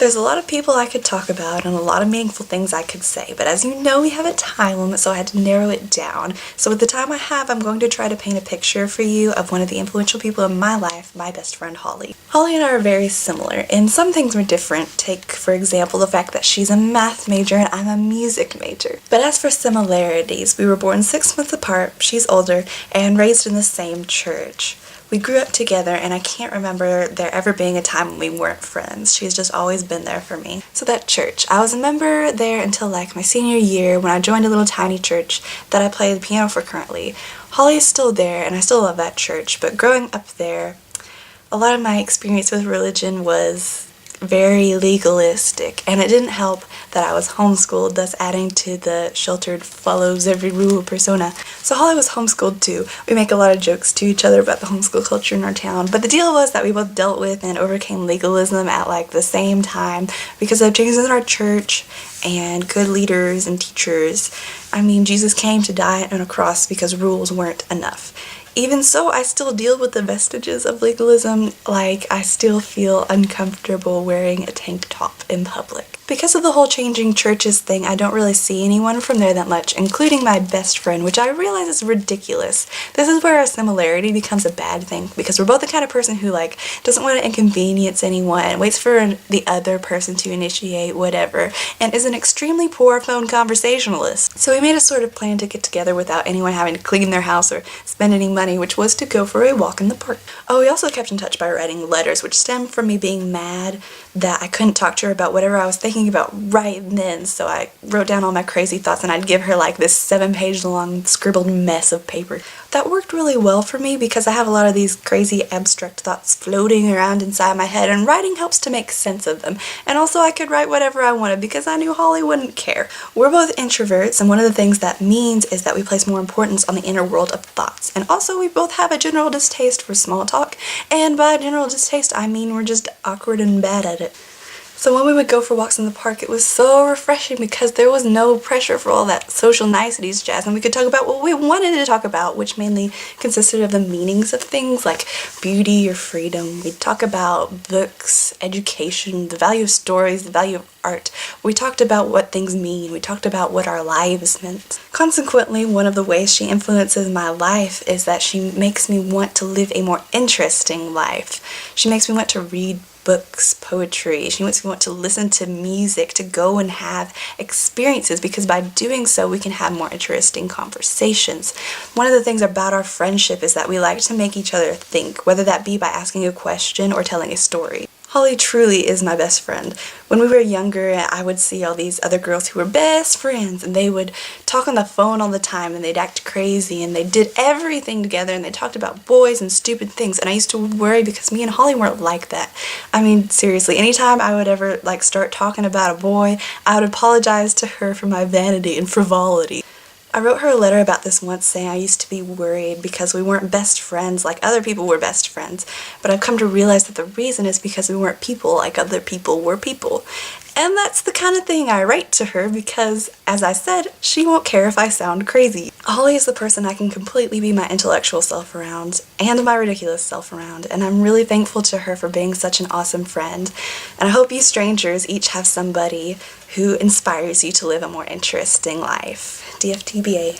There's a lot of people I could talk about and a lot of meaningful things I could say, but as you know, we have a time limit, so I had to narrow it down. So with the time I have, I'm going to try to paint a picture for you of one of the influential people in my life, my best friend Holly. Holly and I are very similar, and some things were different. Take, for example, the fact that she's a math major and I'm a music major. But as for similarities, we were born 6 months apart, she's older, and raised in the same church. We grew up together, and I can't remember there ever being a time when we weren't friends. She's just always been there for me. So that church, I was a member there until like my senior year when I joined a little tiny church that I play the piano for currently. Holly is still there, and I still love that church, but growing up there, a lot of my experience with religion was very legalistic, and it didn't help that I was homeschooled, thus adding to the sheltered follows every rule persona. So Holly was homeschooled too. We make a lot of jokes to each other about the homeschool culture in our town, but the deal was that we both dealt with and overcame legalism at like the same time because of changes in our church and good leaders and teachers. I mean, Jesus came to die on a cross because rules weren't enough. Even so, I still deal with the vestiges of legalism, like I still feel uncomfortable wearing a tank top in public. Because of the whole changing churches thing, I don't really see anyone from there that much, including my best friend, which I realize is ridiculous. This is where our similarity becomes a bad thing, because we're both the kind of person who like doesn't want to inconvenience anyone, waits for the other person to initiate whatever, and is an extremely poor phone conversationalist. So we made a sort of plan to get together without anyone having to clean their house or spend any money, which was to go for a walk in the park. Oh, we also kept in touch by writing letters, which stemmed from me being mad that I couldn't talk to her about whatever I was thinking about right then, so I wrote down all my crazy thoughts and I'd give her like this 7-page long scribbled mess of paper. That worked really well for me because I have a lot of these crazy abstract thoughts floating around inside my head, and writing helps to make sense of them. And also I could write whatever I wanted because I knew Holly wouldn't care. We're both introverts, and one of the things that means is that we place more importance on the inner world of thoughts. And also we both have a general distaste for small talk, and by general distaste I mean we're just awkward and bad at it. So when we would go for walks in the park, it was so refreshing because there was no pressure for all that social niceties jazz, and we could talk about what we wanted to talk about, which mainly consisted of the meanings of things like beauty or freedom. We'd talk about books, education, the value of stories, the value of art. We talked about what things mean. We talked about what our lives meant. Consequently, one of the ways she influences my life is that she makes me want to live a more interesting life. She makes me want to read books, poetry. She makes me want to listen to music, to go and have experiences, because by doing so we can have more interesting conversations. One of the things about our friendship is that we like to make each other think, whether that be by asking a question or telling a story. Holly truly is my best friend. When we were younger, I would see all these other girls who were best friends, and they would talk on the phone all the time, and they'd act crazy, and they did everything together, and they talked about boys and stupid things, and I used to worry because me and Holly weren't like that. I mean, seriously, anytime I would ever like start talking about a boy, I would apologize to her for my vanity and frivolity. I wrote her a letter about this once, saying I used to be worried because we weren't best friends like other people were best friends, but I've come to realize that the reason is because we weren't people like other people were people. And that's the kind of thing I write to her because, as I said, she won't care if I sound crazy. Holly is the person I can completely be my intellectual self around and my ridiculous self around, and I'm really thankful to her for being such an awesome friend. And I hope you strangers each have somebody who inspires you to live a more interesting life. DFTBA.